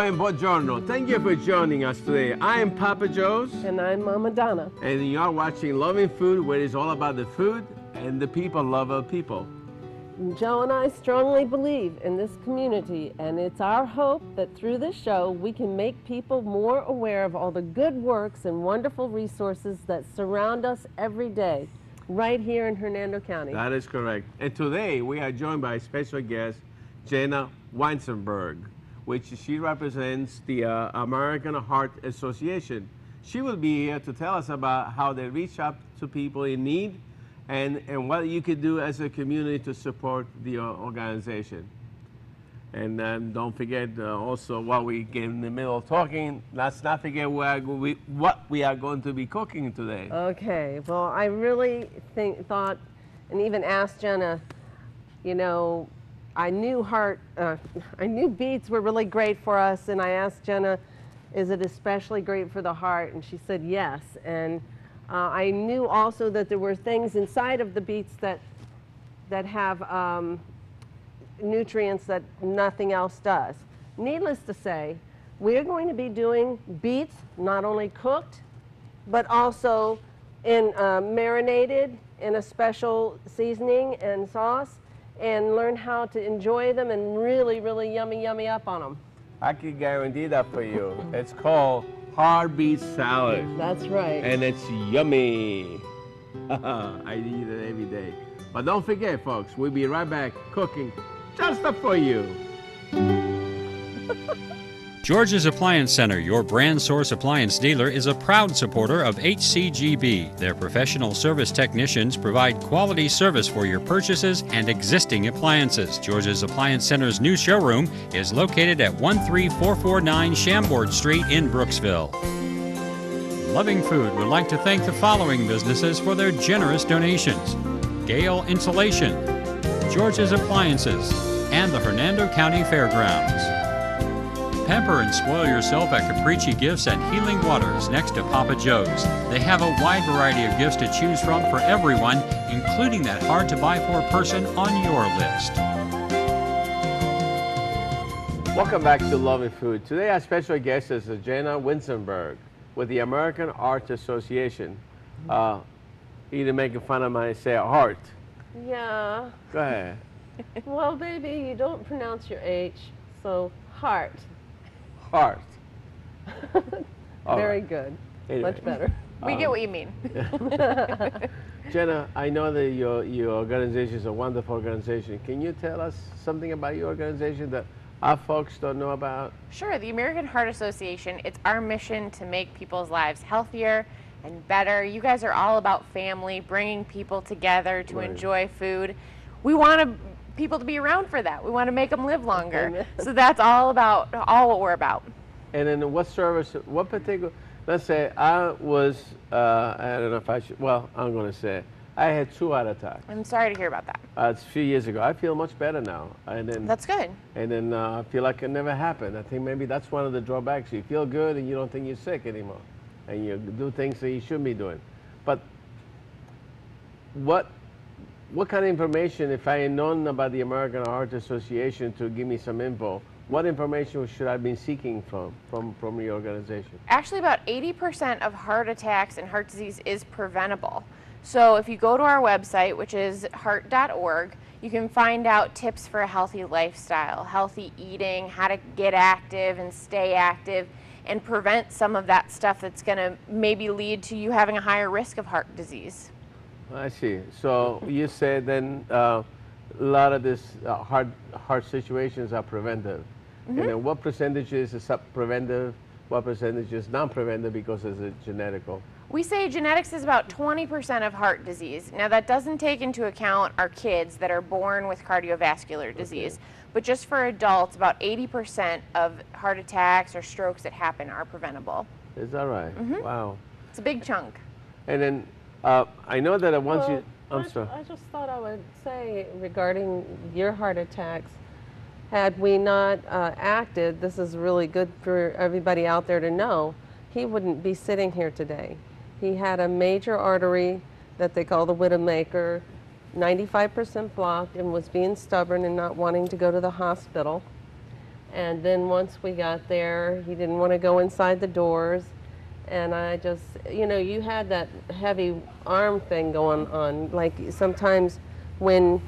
and buongiorno. Thank you for joining us today. I am Papa Joe's. And I'm Mama Donna. And you are watching Loving Food, where it's all about the food and the people love of people. Joe and I strongly believe in this community, and it's our hope that through this show we can make people more aware of all the good works and wonderful resources that surround us every day, right here in Hernando County. That is correct. And today we are joined by a special guest, Jenna Weisenberg, which she represents the American Heart Association. She will be here to tell us about how they reach out to people in need and what you could do as a community to support the organization. And don't forget also, while we get in the middle of talking, let's not forget what we are going to be cooking today. Okay, well, I really thought and even asked Jenna, you know, I knew beets were really great for us, and I asked Jenna, is it especially great for the heart? And she said yes. And I knew also that there were things inside of the beets that have nutrients that nothing else does. Needless to say, we're going to be doing beets not only cooked, but also marinated in a special seasoning and sauce, and learn how to enjoy them and really, really yummy up on them. I can guarantee that for you. It's called hard beet salad. That's right. And it's yummy. I eat it every day. But don't forget, folks, we'll be right back cooking just for you. George's Appliance Center, your brand source appliance dealer, is a proud supporter of HCGB. Their professional service technicians provide quality service for your purchases and existing appliances. George's Appliance Center's new showroom is located at 13449 Chambord Street in Brooksville. Loving Food would like to thank the following businesses for their generous donations: Gale Insulation, George's Appliances, and the Hernando County Fairgrounds. Pamper and spoil yourself at Capricci Gifts at Healing Waters next to Papa Joe's. They have a wide variety of gifts to choose from for everyone, including that hard-to-buy-for person on your list. Welcome back to Loving Food. Today our special guest is Jenna Weisenberg with the American Heart Association. Either making fun of my say heart. Yeah. Go ahead. Well, baby, you don't pronounce your H, so heart. Heart. Very right. Good. Anyway. Much better. We get what you mean. Jenna, I know that your organization is a wonderful organization. Can you tell us something about your organization that our folks don't know about? Sure. The American Heart Association, it's our mission to make people's lives healthier and better. You guys are all about family, bringing people together to enjoy food. We want people to be around for that. We want to make them live longer. So that's all what we're about. And then what service, what particular, let's say I was, I don't know if I should, well, I'm going to say, I had 2 heart attacks. I'm sorry to hear about that. It's a few years ago. I feel much better now. And then, That's good. And then I feel like it never happened. I think maybe that's one of the drawbacks. You feel good and you don't think you're sick anymore. And you do things that you shouldn't be doing. But what kind of information, if I had known about the American Heart Association to give me some info, what information should I have been seeking from your organization? Actually, about 80% of heart attacks and heart disease is preventable. So if you go to our website, which is heart.org, you can find out tips for a healthy lifestyle, healthy eating, how to get active and stay active, and prevent some of that stuff that's going to maybe lead to you having a higher risk of heart disease. I see. So you said then a lot of this heart situations are preventive. And then what percentage is preventive, what percentage is non-preventive because it's genetical? We say genetics is about 20% of heart disease. Now that doesn't take into account our kids that are born with cardiovascular disease, but just for adults, about 80% of heart attacks or strokes that happen are preventable. Is that right? Wow. It's a big chunk. And then I know that once you, I'm sorry. I just thought I would say regarding your heart attacks, had we not acted, this is really good for everybody out there to know, he wouldn't be sitting here today. He had a major artery that they call the Widowmaker, 95% blocked, and was being stubborn and not wanting to go to the hospital. And then once we got there, he didn't want to go inside the doors. And I just, you know, you had that heavy arm thing going on. Like sometimes when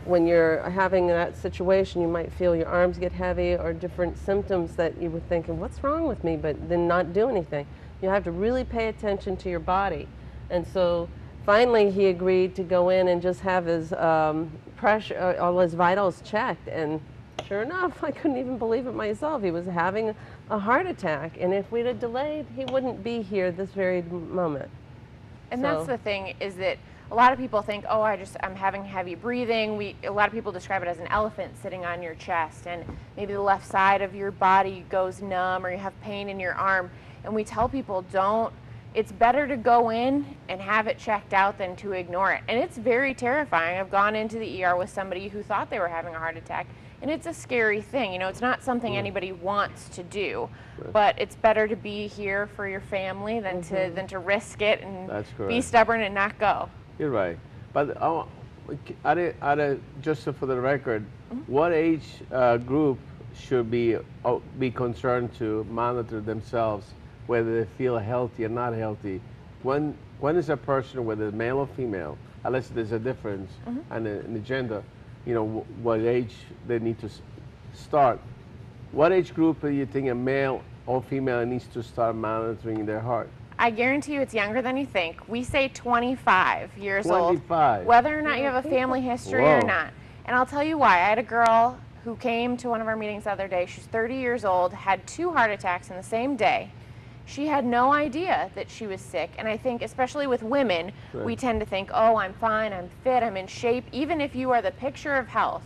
you're having that situation, you might feel your arms get heavy or different symptoms that you were thinking, what's wrong with me? But then not do anything. You have to really pay attention to your body. And so finally he agreed to go in and just have his pressure, all his vitals checked. And sure enough, I couldn't even believe it myself. He was having a heart attack. And if we'd have delayed, he wouldn't be here this very moment. And that's the thing, is that a lot of people think, oh, I'm having heavy breathing. A lot of people describe it as an elephant sitting on your chest, and maybe the left side of your body goes numb or you have pain in your arm. And we tell people, it's better to go in and have it checked out than to ignore it. And it's very terrifying. I've gone into the ER with somebody who thought they were having a heart attack, and it's a scary thing. You know, it's not something anybody wants to do, but it's better to be here for your family than to risk it and be stubborn and not go. You're right. But just for the record, what age group should be concerned to monitor themselves, whether they feel healthy or not healthy? When is a person, whether male or female, unless there's a difference in the gender, you know, what age they need to start? What age group do you think a male or female needs to start monitoring their heart? I guarantee you it's younger than you think. We say 25 years 25. old, whether or not you have a family history or not. And I'll tell you why. I had a girl who came to one of our meetings the other day. She's 30 years old, had 2 heart attacks in the same day. She had no idea that she was sick. And I think, especially with women, we tend to think, oh, I'm fine, I'm fit, I'm in shape. Even if you are the picture of health,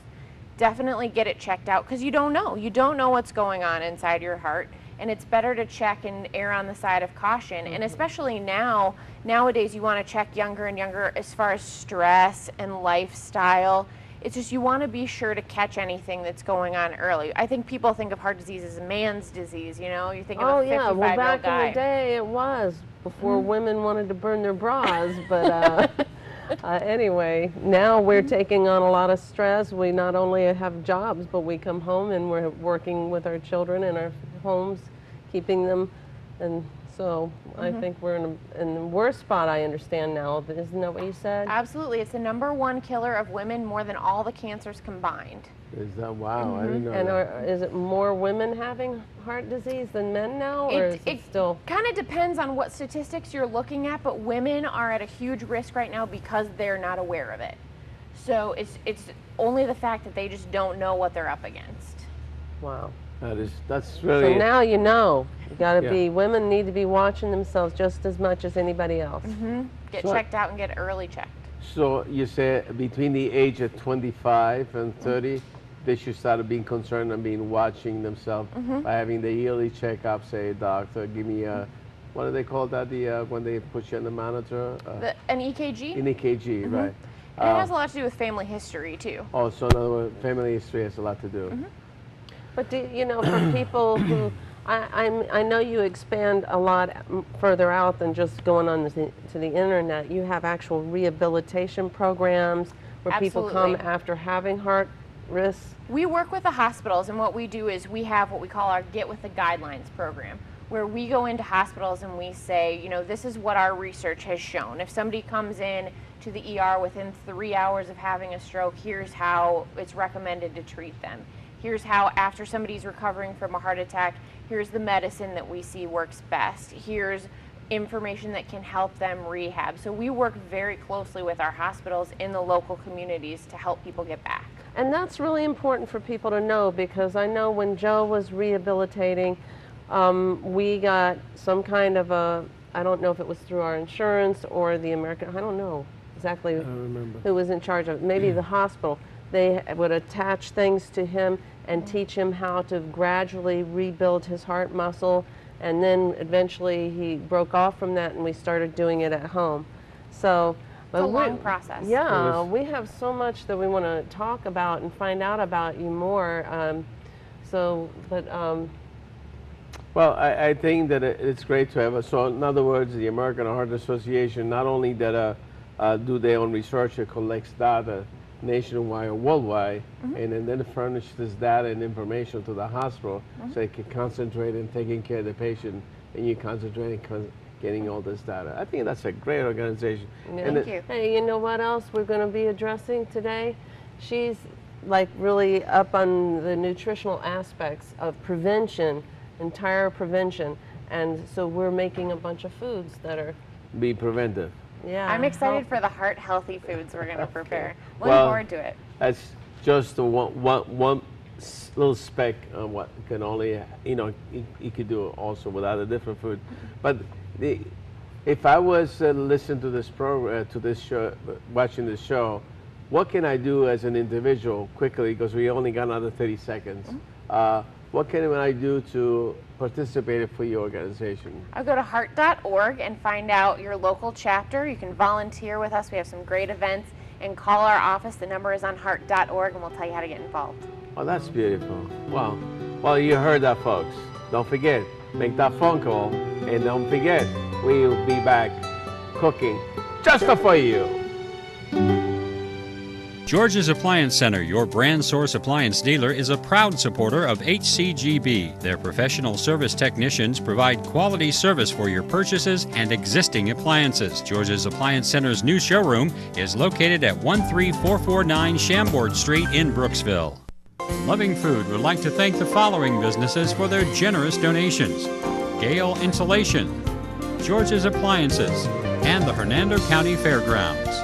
definitely get it checked out, because you don't know. You don't know what's going on inside your heart. And it's better to check and err on the side of caution. And especially nowadays, you want to check younger and younger as far as stress and lifestyle. It's just you want to be sure to catch anything that's going on early. I think people think of heart disease as a man's disease, you know? You think of a 55-year-old well, back guy. in the day it was, before women wanted to burn their bras. But anyway, now we're taking on a lot of stress. We not only have jobs, but we come home and we're working with our children in our homes, keeping them. And so I think we're in the worst spot, I understand now. Isn't that what you said? Absolutely. It's the #1 killer of women, more than all the cancers combined. Is that, wow, I didn't know And that. is it more women having heart disease than men now, or is it still? Kind of depends on what statistics you're looking at, but women are at a huge risk right now because they're not aware of it. So it's only the fact that they just don't know what they're up against. Wow. That's really. So now you know. You got to be. Women need to be watching themselves just as much as anybody else. Get checked out and get early checked. So you say between the age of 25 and 30, they should start being concerned and being watching themselves by having the yearly checkup. Say, doctor, give me a, what do they call that? When they put you on the monitor? An EKG. An EKG, right? And it has a lot to do with family history too. Oh, so in other words, family history has a lot to do. But you know, for people who, I know you expand a lot further out than just going on to the internet. You have actual rehabilitation programs where people come after having heart risks. We work with the hospitals, and what we do is we have what we call our Get With the Guidelines program, where we go into hospitals and we say, you know, this is what our research has shown. If somebody comes in to the ER within 3 hours of having a stroke, here's how it's recommended to treat them. Here's how, after somebody's recovering from a heart attack, here's the medicine that we see works best. Here's information that can help them rehab. So we work very closely with our hospitals in the local communities to help people get back. And that's really important for people to know, because I know when Joe was rehabilitating, we got some kind of a, I don't know if it was through our insurance or the American, I don't know exactly who was in charge of it, maybe the hospital. They would attach things to him and teach him how to gradually rebuild his heart muscle, and then eventually he broke off from that and we started doing it at home. So it's a long process. Yeah, we have so much that we want to talk about and find out about you more. Well, I think that it's great to have so in other words, the American Heart Association, not only that do their own research, it collects data, nationwide or worldwide, and then furnish this data and information to the hospital so they can concentrate in taking care of the patient, and you concentrate on getting all this data. I think that's a great organization. Yeah. And Thank you. Hey, you know what else we're going to be addressing today? She's like really up on the nutritional aspects of prevention, entire prevention. And so we're making a bunch of foods that are, be preventive. yeah. I'm excited healthy. for the heart healthy foods we're going to prepare. Looking Well, forward to it. That's just the one little speck on what can only, you could do also without a different food. But if I was listening to this program, to this show, watching this show, what can I do as an individual quickly, because we only got another 30 seconds. What can I do to participate for your organization? I'll go to heart.org and find out your local chapter. You can volunteer with us. We have some great events. And call our office. The number is on heart.org, and we'll tell you how to get involved. Oh, that's beautiful. Wow. Well, you heard that, folks. Don't forget, make that phone call, and don't forget, we'll be back cooking just for you. George's Appliance Center, your brand source appliance dealer, is a proud supporter of HCGB. Their professional service technicians provide quality service for your purchases and existing appliances. George's Appliance Center's new showroom is located at 13449 Chambord Street in Brooksville. Loving Food would like to thank the following businesses for their generous donations: Gale Insulation, George's Appliances, and the Hernando County Fairgrounds.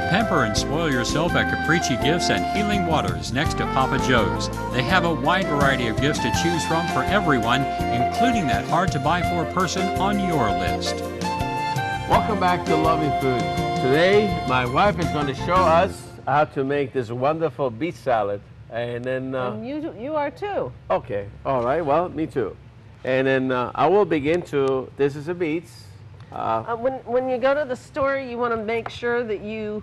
Pamper and spoil yourself at Capricci Gifts and Healing Waters next to Papa Joe's. They have a wide variety of gifts to choose from for everyone, including that hard-to-buy-for person on your list. Welcome back to Loving Food. Today, my wife is going to show us how to make this wonderful beet salad. And then, And you are too. okay, all right, well, me too. And then I will begin to, this is the beets. When you go to the store, you want to make sure that you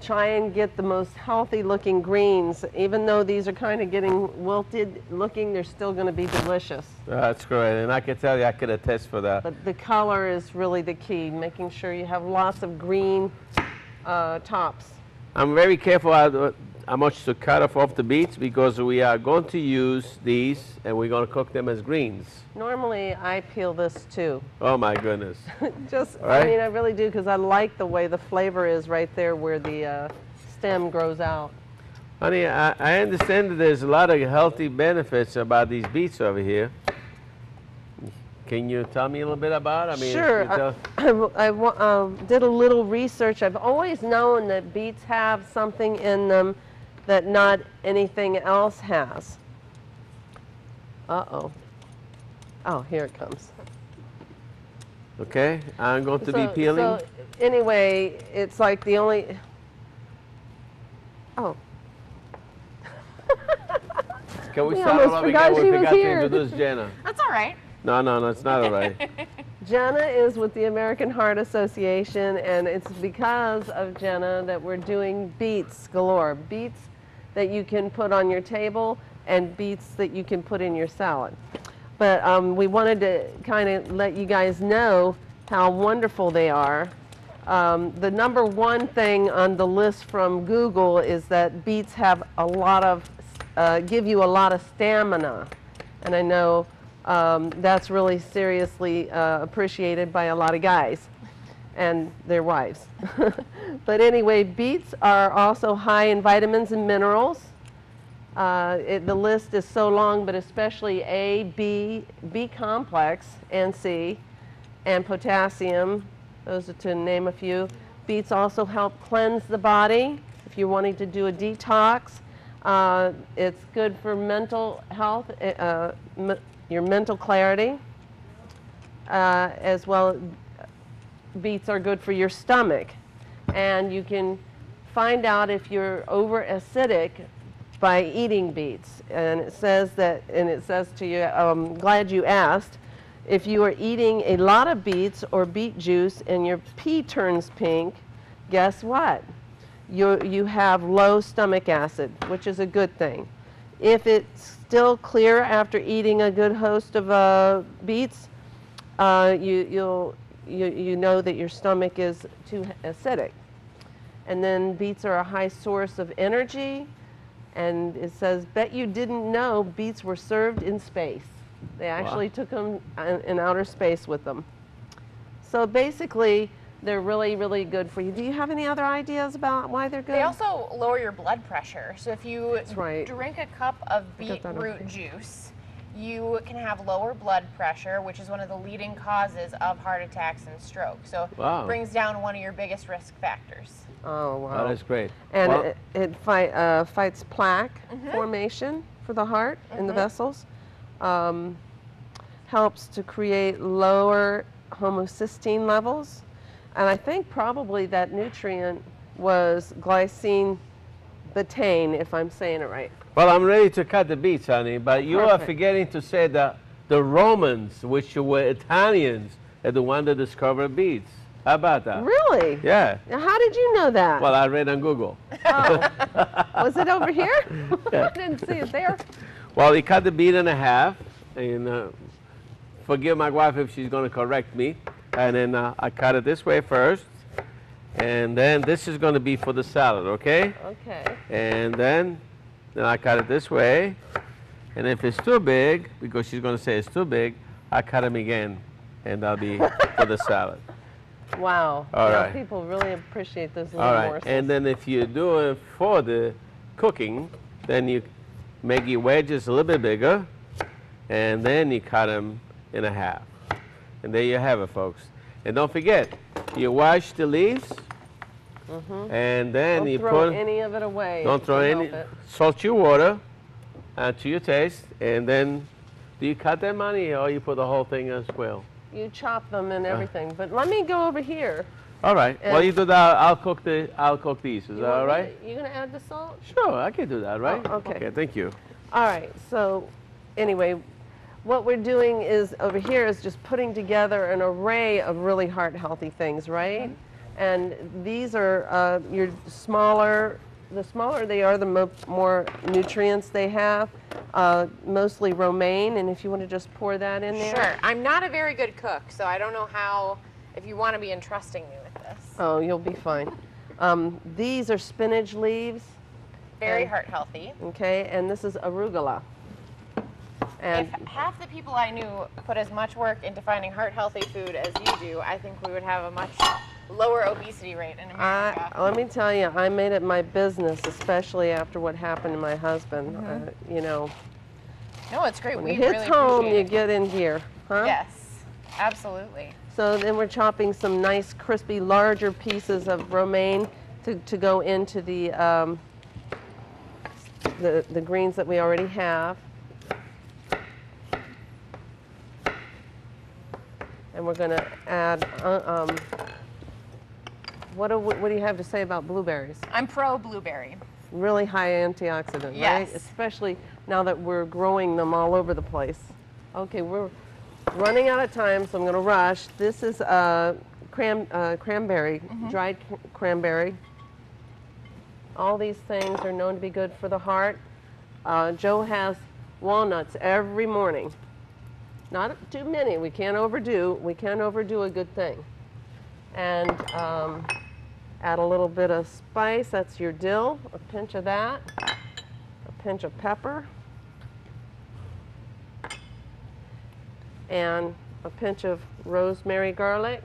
try and get the most healthy looking greens. Even though these are kind of getting wilted looking, they're still going to be delicious. That's correct, and I can tell you, I could attest for that. But the color is really the key, making sure you have lots of green tops. I'm very careful how much to cut off the beets, because we are going to use these and we're going to cook them as greens. Normally, I peel this too. Oh my goodness. Just, All right. I mean, I really do, because I like the way the flavor is right there where the stem grows out. Honey, I understand that there's a lot of healthy benefits about these beets over here. Can you tell me a little bit about it? I mean, Sure. you tell- I did a little research. I've always known that beets have something in them that not anything else has. Uh-oh. Oh, here it comes. Okay, I'm going to be peeling. So anyway, it's like the only, oh. Can we we start almost all over forgot again? she We was forgot to here. introduce Jenna. That's all right. No, it's not all right. Jenna is with the American Heart Association, and it's because of Jenna that we're doing beets galore. Beets that you can put on your table and beets that you can put in your salad. But we wanted to kind of let you guys know how wonderful they are. The number one thing on the list from Google is that beets have a lot of, give you a lot of stamina. And I know that's really seriously appreciated by a lot of guys and their wives. But anyway, beets are also high in vitamins and minerals. The list is so long, but especially A, B, B complex, and C, and potassium. Those are to name a few. Beets also help cleanse the body if you're wanting to do a detox. It's good for mental health, your mental clarity, as well. Beets are good for your stomach, and you can find out if you're over acidic by eating beets. And it says that, and it says to you, I'm glad you asked, if you are eating a lot of beets or beet juice and your pee turns pink, guess what? You have low stomach acid, which is a good thing. If it's still clear after eating a good host of beets, you know that your stomach is too acidic. And then beets are a high source of energy. And it says, bet you didn't know beets were served in space. They actually took them in outer space with them. So basically, they're really, really good for you. Do you have any other ideas about why they're good? They also lower your blood pressure. So if you right. drink a cup of beetroot juice, you can have lower blood pressure, which is one of the leading causes of heart attacks and stroke. So it brings down one of your biggest risk factors. Oh, wow. That is great. And it fights plaque formation for the heart in the vessels. Helps to create lower homocysteine levels. And I think probably that nutrient was glycine betaine, if I'm saying it right. Well, I'm ready to cut the beets, honey, but you are forgetting to say that the Romans, which were Italians, are the one that discovered beets. How about that? Really? Yeah. Now, how did you know that? Well, I read on Google. Oh. Was it over here? I didn't see it there. Well, he cut the beet in half, and forgive my wife if she's going to correct me. And then I cut it this way first, and then this is going to be for the salad, okay? Okay. And then I cut it this way, and if it's too big, because she's going to say it's too big, I cut them again, and that'll be for the salad. Wow. All Now, right. people really appreciate those little All right, morsels. and then if you do it for the cooking, then you make your wedges a little bit bigger, and then you cut them in half. And there you have it, folks. And don't forget, you wash the leaves, and then Don't you throw put any of it away. don't if throw you any help it. salt your water to your taste, and then do you cut them, honey, or you put the whole thing as well? You chop them and everything. But let me go over here. All right. While you do that, I'll cook these. Is that all right? You gonna add the salt? Sure, I can do that, right? Oh, okay. Okay, thank you. All right. So, anyway, what we're doing is over here is just putting together an array of really heart-healthy things, right? And these are your smaller. The smaller they are, the more nutrients they have. Mostly romaine, and if you want to just pour that in there. Sure. I'm not a very good cook, so I don't know how, if you want to be entrusting me with this. Oh, you'll be fine. These are spinach leaves. Very heart healthy. Okay, and this is arugula. And If half the people I knew put as much work into finding heart healthy food as you do, I think we would have a much lower obesity rate in America. let me tell you, I made it my business, especially after what happened to my husband. You know, No, it's great. when We it hits really home, appreciate you it. get in gear, huh? Yes, absolutely. So then we're chopping some nice, crispy, larger pieces of romaine to go into the greens that we already have. And we're going to add, what do you have to say about blueberries? I'm pro blueberry. Really high antioxidant, right? Yes. Especially now that we're growing them all over the place. Okay, we're running out of time, so I'm going to rush. This is cranberry, dried cranberry. All these things are known to be good for the heart. Joe has walnuts every morning. Not too many. We can't overdo a good thing. And add a little bit of spice. That's your dill. A pinch of that. A pinch of pepper. And a pinch of rosemary garlic.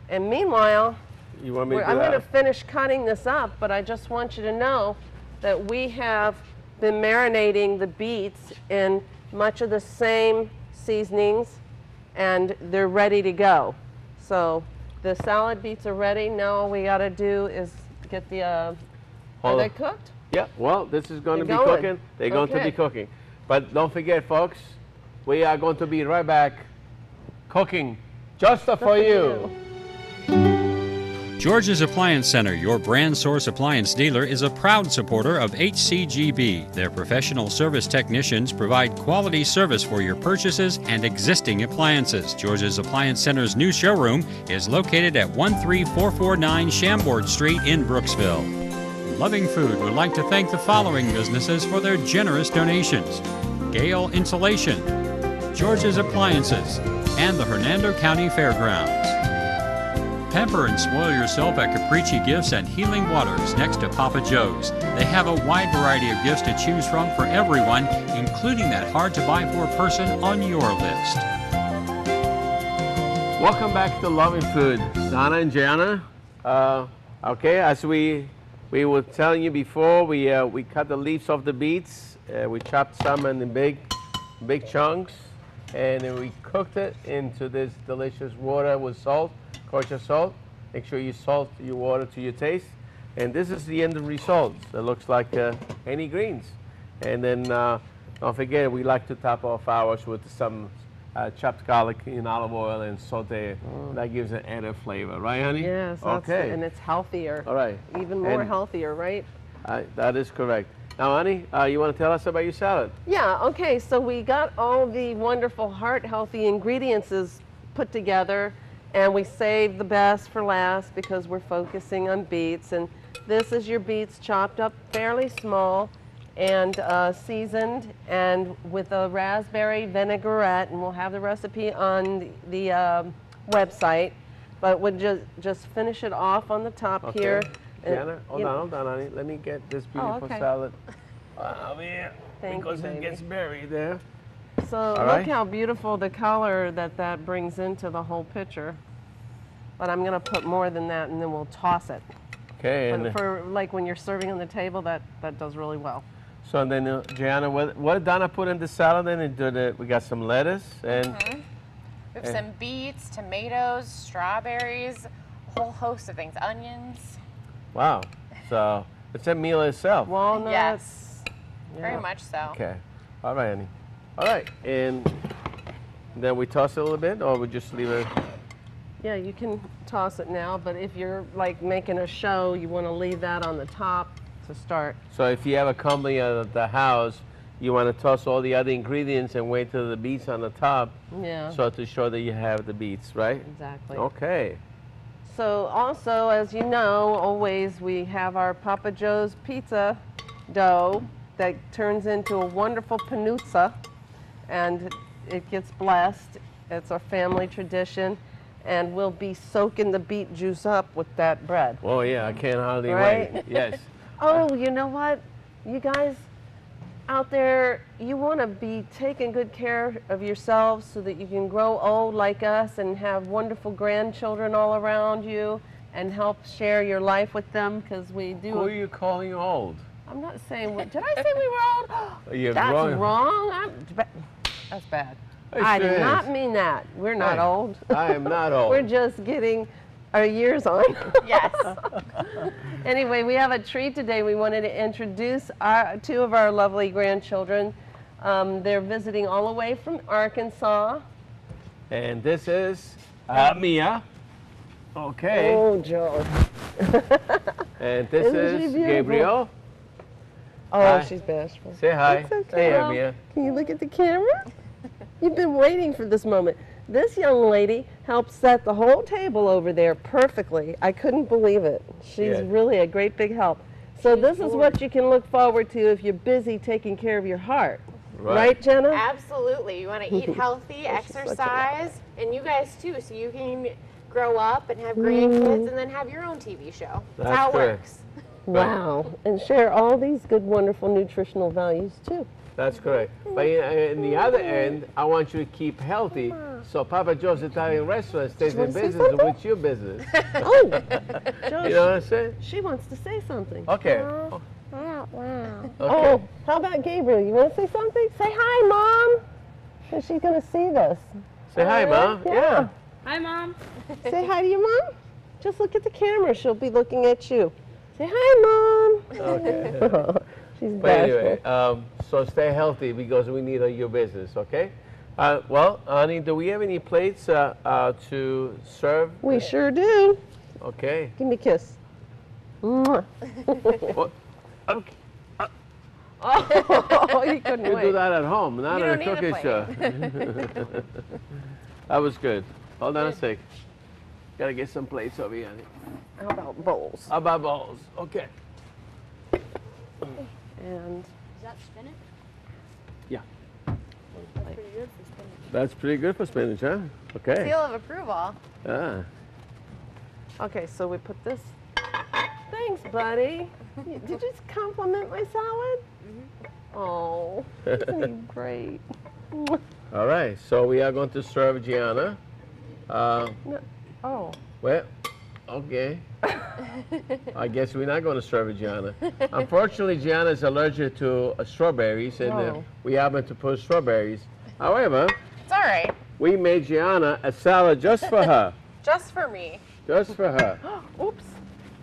And meanwhile, You want me to do I'm going to that? finish cutting this up, but I just want you to know that we have been marinating the beets in much of the same seasonings, and they're ready to go. So the salad beets are ready. Now all we got to do is get the, are Hold they on. cooked? Yeah, well, this is going to be They're going. cooking. They're going to Okay. be cooking. But don't forget, folks, we are going to be right back cooking just for you. George's Appliance Center, your brand source appliance dealer, is a proud supporter of HCGB. Their professional service technicians provide quality service for your purchases and existing appliances. George's Appliance Center's new showroom is located at 13449 Chambord Street in Brooksville. Loving Food would like to thank the following businesses for their generous donations: Gale Insulation, George's Appliances, and the Hernando County Fairgrounds. Pamper and spoil yourself at Capricci Gifts and Healing Waters next to Papa Joe's. They have a wide variety of gifts to choose from for everyone, including that hard-to-buy-for person on your list. Welcome back to Loving Food. Donna and Gianna. Okay, as we were telling you before, we cut the leaves off the beets. We chopped some in big chunks, and then we cooked it into this delicious water with salt, kosher salt. Make sure you salt your water to your taste. And this is the end result. It looks like any greens. And then don't forget, we like to top off ours with some chopped garlic in olive oil and saute. That gives an added flavor, right, honey? Yes, that's okay. and it's healthier. All right. Even more And- healthier, right? That is correct. Now, honey, you want to tell us about your salad? Yeah, okay, so we got all the wonderful heart-healthy ingredients put together, and we saved the best for last because we're focusing on beets. And this is your beets chopped up fairly small and seasoned, and with a raspberry vinaigrette, and we'll have the recipe on the website, but we'll just finish it off on the top here. And, Gianna, hold on, honey. Let me get this beautiful okay. salad over here. Thank because you, it baby. gets buried there. So All look right. how beautiful the color that brings into the whole picture. But I'm gonna put more than that, and then we'll toss it. Okay, and For like when you're serving on the table, that does really well. so then, Gianna, what did Donna put in the salad? Then we got some lettuce and We have some beets, tomatoes, strawberries, a whole host of things, onions. wow. So it's a meal itself. Walnuts. Yes, very Yeah. much so. Okay. All right, honey. All right, and then we toss it a little bit, or we just leave it. Yeah, you can toss it now, but if you're like making a show, you want to leave that on the top to start. So if you have a company at the house, you want to toss all the other ingredients and wait till the beets on the top, Yeah, so to show that you have the beets, right? exactly. Okay. So also, as you know, always we have our Papa Joe's pizza dough that turns into a wonderful panuzza, and it gets blessed. It's our family tradition, and we'll be soaking the beet juice up with that bread. Oh yeah, I can't hardly Right? wait. Yes. Oh, you know what? You guys out there, you want to be taking good care of yourselves so that you can grow old like us and have wonderful grandchildren all around you and help share your life with them, because we do. Who are you calling old? I'm not saying, did I say we were old? You're That's growing- wrong. That's bad. It I sure did not is. mean that. We're not Hey, old. I am not old. We're just getting our years on. Yes. Anyway, we have a treat today. We wanted to introduce two of our lovely grandchildren. They're visiting all the way from Arkansas. And this is Mia. Okay. Oh, Joe. And this Isn't she is beautiful? Gabriel. Oh, Hi. she's bashful. Say hi. It's okay. Say hi, Mia. Can you look at the camera? You've been waiting for this moment. This young lady helped set the whole table over there perfectly. I couldn't believe it. She's Yeah. really a great big help. So this is what you can look forward to if you're busy taking care of your heart. Right. Right, Jenna? Absolutely. You want to eat healthy, exercise, and you guys too, so you can grow up and have grandkids and then have your own TV show. That's how it correct. works. Wow. And share all these good, wonderful nutritional values too. That's correct. But in the other end, I want you to keep healthy. So Papa Joe's Italian Restaurant stays in wanna say business something? with your business. Oh, Joe, You know what I'm saying? she wants to say something. Okay. Oh, Okay. how about Gabriel? You want to say something? Say hi, Mom. 'Cause she's going to see this. Say hi, Mom. Yeah. Hi, Mom. Say hi to your mom. Just look at the camera. She'll be looking at you. Say hi, Mom. Okay. She's But bashful. anyway, so stay healthy because we need your business, okay? Well, honey, do we have any plates to serve? We sure do. Okay. Give me a kiss. Mwah. Well, okay. Oh, you couldn't You wait. do that at home, not You on a don't need a cooking show. That was good. Hold on a sec. Gotta get some plates over here. honey. How about bowls? How about bowls? Okay. And Is that spinach? Yeah. Pretty good for spinach. That's pretty good for spinach, huh? Okay. Seal of approval. Ah. Okay, so we put this. Thanks, buddy. Did you just compliment my salad? Oh, isn't he great? All right, so we are going to serve Gianna. Oh, Well, okay. I guess we're not going to serve Gianna. Unfortunately, Gianna is allergic to strawberries, and Oh. we happen to put strawberries. However, It's all right. we made Gianna a salad just for her. Just for me. Just for her. oops.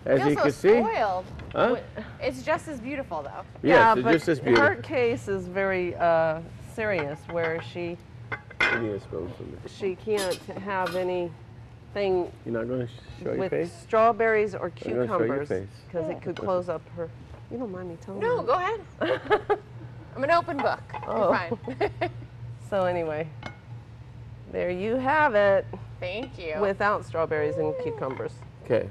As Feel you so can see. spoiled. Huh? It's just as beautiful though. Yes, it's but just as her beautiful. case is very serious, where she Give me a spoon for me. can't have anything You're not going to show your with face? strawberries or I'm gonna show your cucumbers face. because it could close up her. You don't mind me telling No, you? go ahead. I'm an open book. Oh. You're fine. So anyway, there you have it, Thank you. without strawberries and cucumbers. Okay.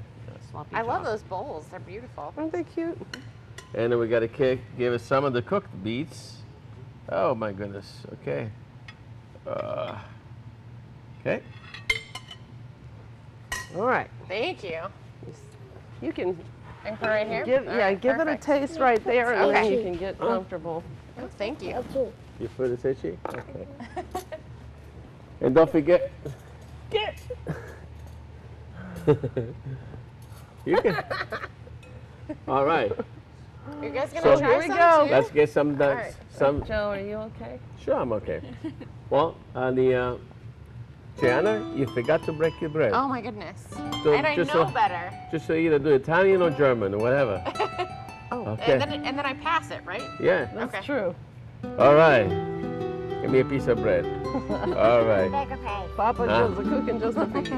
Sloppy I love job. those bowls. They're beautiful. Aren't they cute? And then we got to give us some of the cooked beets. Oh my goodness. Okay. Okay. All right, Thank you. you can And put right here? give All right, give perfect. it a taste right there, and then Okay. you can get comfortable. Oh, thank you. Your foot is itchy? Okay. And don't forget. Get. You can. All right. You guys gonna So- try Here we some go. too? Let's get some. All right. Some. Joe, are you okay? Sure, I'm okay. Well, Gianna, you forgot to break your bread. Oh my goodness. So and I just know so- better. Just so either do Italian or German or whatever. Oh, Okay. And then I pass it, right? Yeah. that's Okay. true. All right. Give me a piece of bread. All right. Bag of hay. Papa Huh? Joe's a cooking just a feed.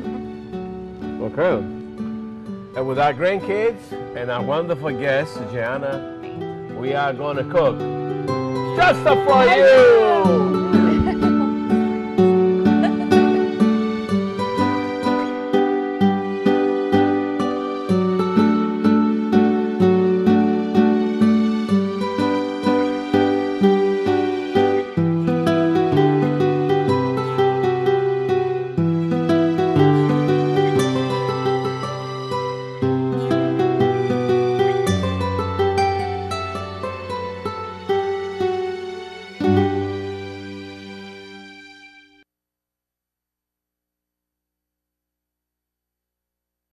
Okay. And with our grandkids and our wonderful guest, Gianna, we are going to cook just for you.